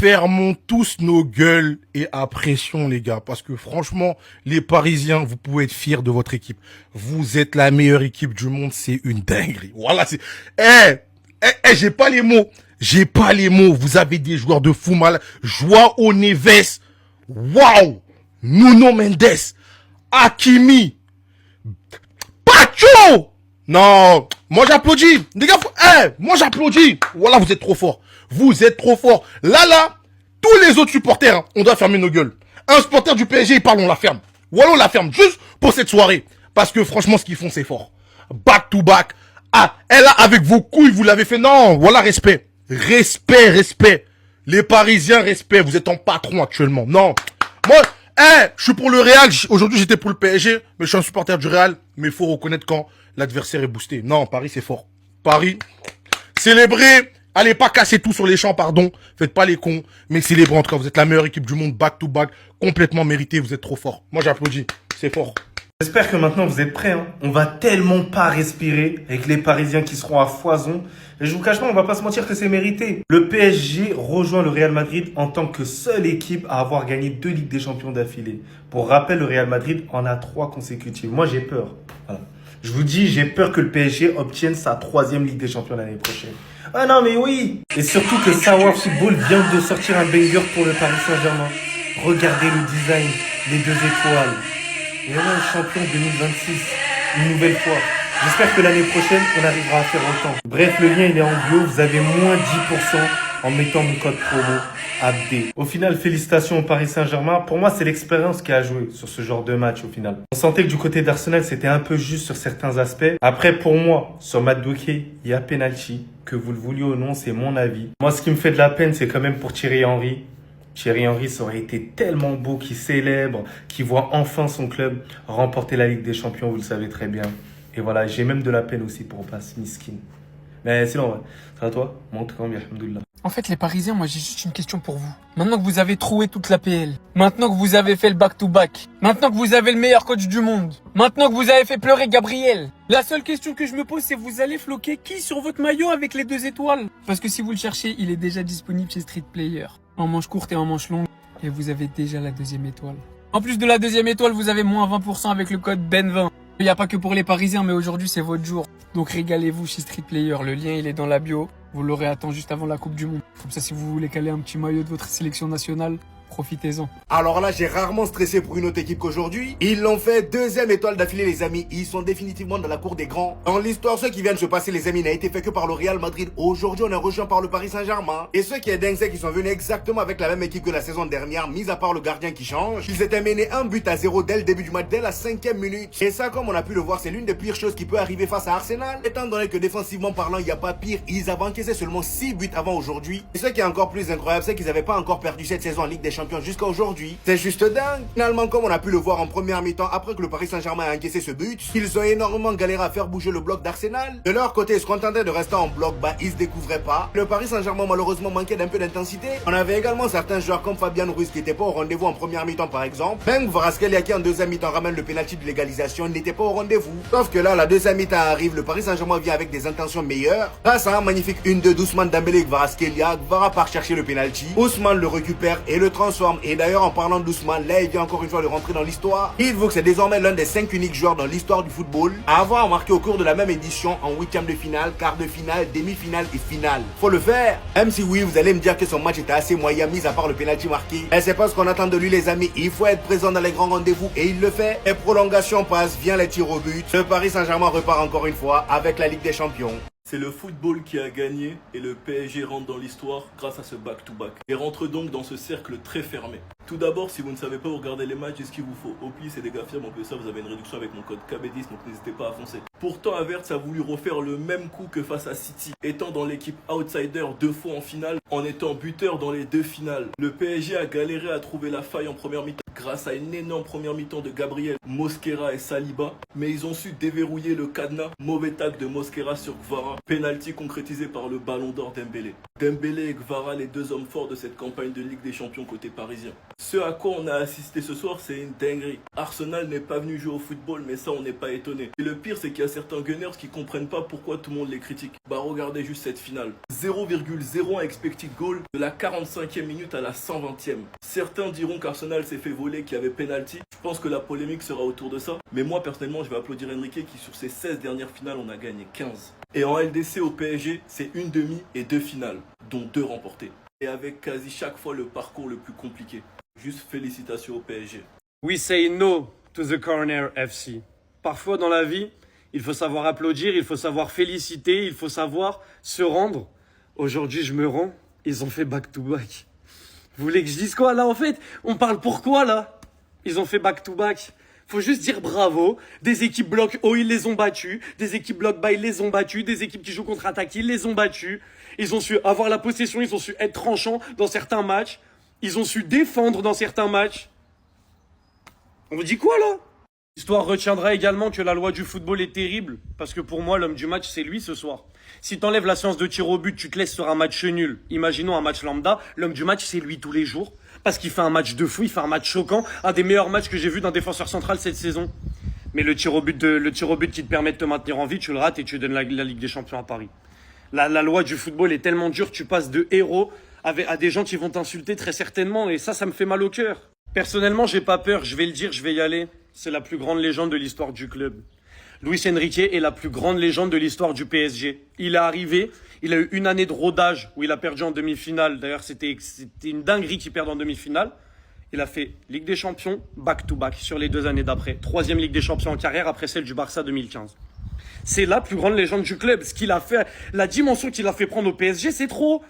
Fermons tous nos gueules et apprécions, les gars. Parce que franchement, les Parisiens, vous pouvez être fiers de votre équipe. Vous êtes la meilleure équipe du monde. C'est une dinguerie. Voilà, c'est... j'ai pas les mots. J'ai pas les mots. Vous avez des joueurs de fou mal. Joao Neves. Waouh. Nuno Mendes. Hakimi. Pacho. Non. Moi, j'applaudis. Les gars, moi, j'applaudis. Voilà, vous êtes trop forts. Vous êtes trop forts. Là, tous les autres supporters, hein, on doit fermer nos gueules. Un supporter du PSG, il parle, on la ferme. Voilà, on la ferme juste pour cette soirée. Parce que franchement, ce qu'ils font, c'est fort. Back to back. Ah, elle là, avec vos couilles, vous l'avez fait. Non, voilà, respect. Respect. Les Parisiens, respect. Vous êtes en patron actuellement. Non. Moi, je suis pour le Real. Aujourd'hui, j'étais pour le PSG. Mais je suis un supporter du Real. Mais il faut reconnaître quand l'adversaire est boosté. Non, Paris, c'est fort. Paris, célébrez. Allez pas casser tout sur les champs, pardon. Faites pas les cons. Mais célébrez en tout cas. Vous êtes la meilleure équipe du monde. Back to back. Complètement mérité. Vous êtes trop fort. Moi, j'applaudis. C'est fort. J'espère que maintenant vous êtes prêts. On va tellement pas respirer avec les Parisiens qui seront à foison. Et je vous cache pas, on va pas se mentir que c'est mérité. Le PSG rejoint le Real Madrid en tant que seule équipe à avoir gagné 2 Ligues des Champions d'affilée. Pour rappel, le Real Madrid en a 3 consécutives. Moi, j'ai peur. Voilà. Je vous dis, j'ai peur que le PSG obtienne sa 3e Ligue des Champions l'année prochaine. Ah non, mais oui. Et surtout que Savoir Football vient de sortir un banger pour le Paris Saint-Germain. Regardez le design, les 2 étoiles. Et on est champion 2026, une nouvelle fois. J'espère que l'année prochaine, on arrivera à faire autant. Bref, le lien il est en bio. Vous avez moins 10% en mettant mon code promo ABD. Au final, félicitations au Paris Saint-Germain. Pour moi, c'est l'expérience qui a joué sur ce genre de match au final. On sentait que du côté d'Arsenal, c'était un peu juste sur certains aspects. Après, pour moi, sur Madueke, il y a penalty. Que vous le vouliez ou non, c'est mon avis. Moi, ce qui me fait de la peine, c'est quand même pour Thierry Henry. Thierry Henry, ça aurait été tellement beau qu'il célèbre, qu'il voit enfin son club remporter la Ligue des Champions, vous le savez très bien. Et voilà, j'ai même de la peine aussi pour Bass Miskin. Mais sinon, ouais, ça va toi? Monte quand même, alhamdoulilah. En fait, les Parisiens, moi j'ai juste une question pour vous. Maintenant que vous avez troué toute la PL, maintenant que vous avez fait le back-to-back, maintenant que vous avez le meilleur coach du monde, maintenant que vous avez fait pleurer Gabriel, la seule question que je me pose, c'est vous allez floquer qui sur votre maillot avec les 2 étoiles? Parce que si vous le cherchez, il est déjà disponible chez Street Player. En manche courte et en manche longue. Et vous avez déjà la 2e étoile. En plus de la 2e étoile, vous avez moins 20% avec le code BEN20. Il n'y a pas que pour les Parisiens, mais aujourd'hui c'est votre jour. Donc régalez-vous chez Street Player. Le lien il est dans la bio. Vous l'aurez attendu juste avant la Coupe du Monde. Comme ça, si vous voulez caler un petit maillot de votre sélection nationale, profitez-en. Alors là, j'ai rarement stressé pour une autre équipe qu'aujourd'hui. Ils l'ont fait 2e étoile d'affilée, les amis. Ils sont définitivement dans la cour des grands. Dans l'histoire, ce qui vient de se passer, les amis, n'a été fait que par le Real Madrid. Aujourd'hui, on est rejoint par le Paris Saint-Germain. Et ce qui est dingue, c'est qu'ils sont venus exactement avec la même équipe que la saison dernière, mis à part le gardien qui change. Ils étaient menés 1-0 dès le début du match, dès la 5e minute. Et ça, comme on a pu le voir, c'est l'une des pires choses qui peut arriver face à Arsenal. Étant donné que défensivement parlant, il n'y a pas pire, ils avaient encaissé seulement 6 buts avant aujourd'hui. Et ce qui est encore plus incroyable, c'est qu'ils n'avaient pas encore perdu cette saison en Ligue des Champions jusqu'à aujourd'hui. C'est juste dingue. Finalement, comme on a pu le voir en première mi-temps, après que le Paris Saint-Germain a encaissé ce but, ils ont énormément galéré à faire bouger le bloc d'Arsenal. De leur côté, ils se contentaient de rester en bloc bas, ils se découvraient pas. Le Paris Saint-Germain, malheureusement, manquait d'un peu d'intensité. On avait également certains joueurs comme Fabian Ruiz qui n'étaient pas au rendez-vous en première mi-temps, par exemple. Même Kvaratskhelia qui en 2e mi-temps ramène le pénalty de l'égalisation n'était pas au rendez-vous. Sauf que là, la 2e mi-temps arrive, le Paris Saint-Germain vient avec des intentions meilleures. Grâce à un magnifique 1-2 d'Ousmane Dembélé et Kvaratskhelia, Kvara part chercher le pénalty. Ousmane le récupère et le transforme. Et d'ailleurs, en parlant d'Ousmane, là, il vient encore une fois de rentrer dans l'histoire. Il faut que c'est désormais l'un des 5 uniques joueurs dans l'histoire du football à avoir marqué au cours de la même édition en 8e de finale, quart de finale, demi-finale et finale. Faut le faire. Même si oui, vous allez me dire que son match était assez moyen, mis à part le pénalty marqué. Mais c'est pas ce qu'on attend de lui, les amis. Il faut être présent dans les grands rendez-vous et il le fait. Les prolongations passent, vient les tirs au but. Le Paris Saint-Germain repart encore une fois avec la Ligue des Champions. C'est le football qui a gagné et le PSG rentre dans l'histoire grâce à ce back-to-back. Et rentre donc dans ce cercle très fermé. Tout d'abord, si vous ne savez pas où regarder les matchs, est-ce qu'il vous faut Opli, c'est des gars fiables, en plus ça vous avez une réduction avec mon code KB10, donc n'hésitez pas à foncer. Pourtant, Havertz a voulu refaire le même coup que face à City, étant dans l'équipe outsider 2 fois en finale, en étant buteur dans les 2 finales. Le PSG a galéré à trouver la faille en première mi-temps grâce à une énorme première mi-temps de Gabriel, Mosquera et Saliba, mais ils ont su déverrouiller le cadenas. Mauvais tac de Mosquera sur Kvara, penalty concrétisé par le ballon d'or Dembélé. Dembélé et Kvara, les 2 hommes forts de cette campagne de Ligue des Champions côté parisien. Ce à quoi on a assisté ce soir, c'est une dinguerie. Arsenal n'est pas venu jouer au football, mais ça on n'est pas étonné. Et le pire, c'est qu'il y a certains Gunners qui comprennent pas pourquoi tout le monde les critique. Bah regardez juste cette finale. 0,01 expected goal de la 45e minute à la 120e. Certains diront qu'Arsenal s'est fait voler, qu'il y avait penalty. Je pense que la polémique sera autour de ça. Mais moi personnellement, je vais applaudir Enrique qui sur ses 16 dernières finales en a gagné 15. Et en LDC au PSG, c'est une demi et 2 finales, dont 2 remportées. Et avec quasi chaque fois le parcours le plus compliqué. Juste félicitations au PSG. We say no to the corner FC. Parfois dans la vie, il faut savoir applaudir, il faut savoir féliciter, il faut savoir se rendre. Aujourd'hui, je me rends, ils ont fait back-to-back. Vous voulez que je dise quoi là en fait? On parle pourquoi là? Ils ont fait back-to-back. Faut juste dire bravo. Des équipes bloc haut, ils les ont battus. Des équipes bloc bas, ils les ont battus. Des équipes qui jouent contre-attaque, ils les ont battus. Ils ont su avoir la possession, ils ont su être tranchants dans certains matchs. Ils ont su défendre dans certains matchs. On vous dit quoi là? L'histoire retiendra également que la loi du football est terrible. Parce que pour moi, l'homme du match, c'est lui ce soir. Si t'enlèves la séance de tir au but, tu te laisses sur un match nul. Imaginons un match lambda. L'homme du match, c'est lui tous les jours. Parce qu'il fait un match de fou, il fait un match choquant. Un des meilleurs matchs que j'ai vu d'un défenseur central cette saison. Mais le tir au but qui te permet de te maintenir en vie, tu le rates et tu donnes la Ligue des Champions à Paris. La loi du football est tellement dure, tu passes de héros à des gens qui vont t'insulter très certainement. Et ça me fait mal au cœur. Personnellement, j'ai pas peur, je vais le dire, je vais y aller. C'est la plus grande légende de l'histoire du club. Luis Enrique est la plus grande légende de l'histoire du PSG. Il est arrivé, il a eu une année de rodage où il a perdu en demi-finale. D'ailleurs, c'était une dinguerie qu'il perde en demi-finale. Il a fait Ligue des Champions, back-to-back sur les 2 années d'après. 3e Ligue des Champions en carrière après celle du Barça 2015. C'est la plus grande légende du club. Ce qu'il a fait, la dimension qu'il a fait prendre au PSG, c'est trop.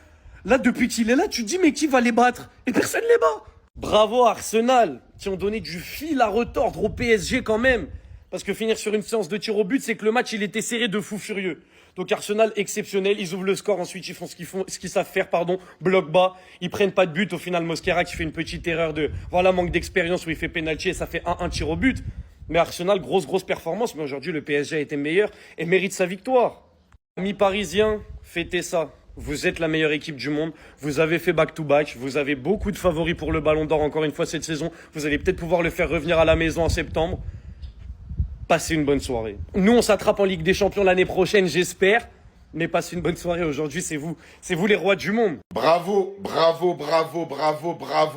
Là, depuis qu'il est là, tu te dis, mais qui va les battre? Et personne les bat. Bravo à Arsenal, qui ont donné du fil à retordre au PSG quand même. Parce que finir sur une séance de tir au but, c'est que le match, il était serré de fou furieux. Donc Arsenal, exceptionnel, ils ouvrent le score, ensuite ils font ce qu'ils savent faire, bloc bas. Ils prennent pas de but, au final Mosquera qui fait une petite erreur manque d'expérience où il fait penalty et ça fait 1-1 tir au but. Mais Arsenal, grosse performance, mais aujourd'hui le PSG a été meilleur et mérite sa victoire. Amis parisiens, fêtez ça. Vous êtes la meilleure équipe du monde. Vous avez fait back-to-back. Vous avez beaucoup de favoris pour le Ballon d'Or encore une fois cette saison. Vous allez peut-être pouvoir le faire revenir à la maison en septembre. Passez une bonne soirée. Nous, on s'attrape en Ligue des Champions l'année prochaine, j'espère. Mais passez une bonne soirée. Aujourd'hui, c'est vous les rois du monde. Bravo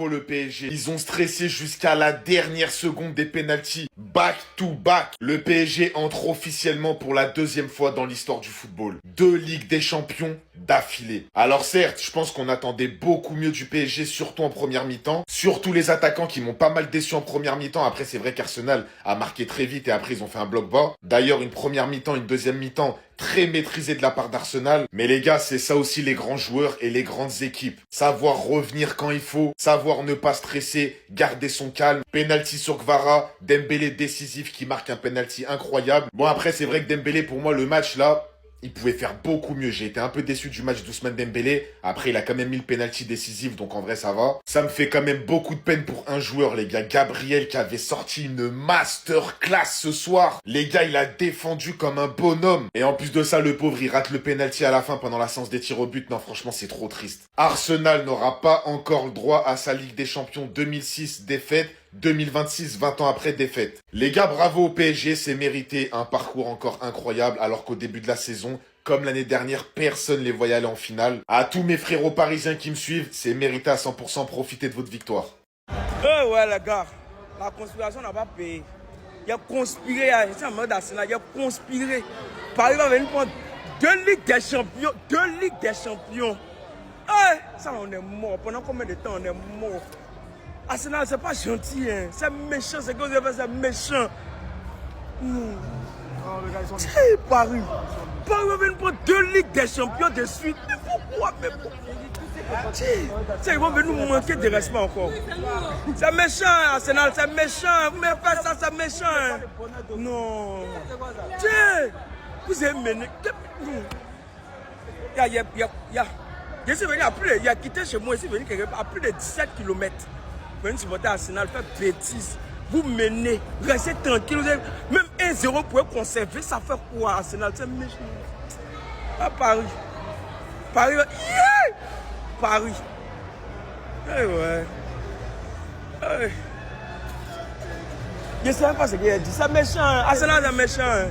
le PSG. Ils ont stressé jusqu'à la dernière seconde des pénaltys. Back to back. Le PSG entre officiellement pour la 2e fois dans l'histoire du football. 2 Ligues des Champions d'affilée. Alors certes, je pense qu'on attendait beaucoup mieux du PSG, surtout en première mi-temps. Surtout les attaquants qui m'ont pas mal déçu en première mi-temps. Après, c'est vrai qu'Arsenal a marqué très vite et après, ils ont fait un bloc bas. D'ailleurs, une première mi-temps, une deuxième mi-temps très maîtrisée de la part d'Arsenal. Mais les gars, c'est ça aussi les grands joueurs et les grandes équipes. Savoir revenir quand il faut, savoir ne pas stresser, garder son calme. Penalty sur Kvara, Dembélé décisif qui marque un penalty incroyable. Bon après, c'est vrai que Dembélé, pour moi, le match là, il pouvait faire beaucoup mieux. J'ai été un peu déçu du match d'Ousmane Dembélé. Après, il a quand même mis le penalty décisif, donc en vrai, ça va. Ça me fait quand même beaucoup de peine pour un joueur, les gars. Gabriel qui avait sorti une masterclass ce soir. Les gars, il a défendu comme un bonhomme. Et en plus de ça, le pauvre, il rate le penalty à la fin pendant la séance des tirs au but. Non, franchement, c'est trop triste. Arsenal n'aura pas encore le droit à sa Ligue des Champions 2006 défaite. 2026, 20 ans après défaite. Les gars, bravo au PSG, c'est mérité. Un parcours encore incroyable, alors qu'au début de la saison, comme l'année dernière, personne les voyait aller en finale. À tous mes frérots parisiens qui me suivent, c'est mérité à 100%, profitez de votre victoire. Ouais les gars, la conspiration n'a pas payé. Il a conspiré, c'est un mode d'Arsenal, il a conspiré. Paris va venir prendre 2 Ligues des Champions, 2 Ligues des Champions. Ça on est mort, pendant combien de temps on est mort? Arsenal, c'est pas gentil, hein. C'est méchant, c'est quoi c'est méchant. Paris. Paris va venir prendre 2 Ligues des Champions de suite. Mais pourquoi? Ils vont venir nous manquer de respect encore. C'est méchant, Arsenal, c'est méchant. Vous m'avez fait ça, c'est méchant. Non. Tiens, vous avez mené. Il a quitté chez moi, ici, à plus de 17 km. Même si votre Arsenal fait bêtise, vous menez, restez tranquille. Même 1-0 pour conserver, ça fait quoi Arsenal? C'est méchant. À Paris. Paris. Yeah! Paris. Eh ouais. Je ne sais pas ce qu'il a dit. C'est méchant. Arsenal est méchant.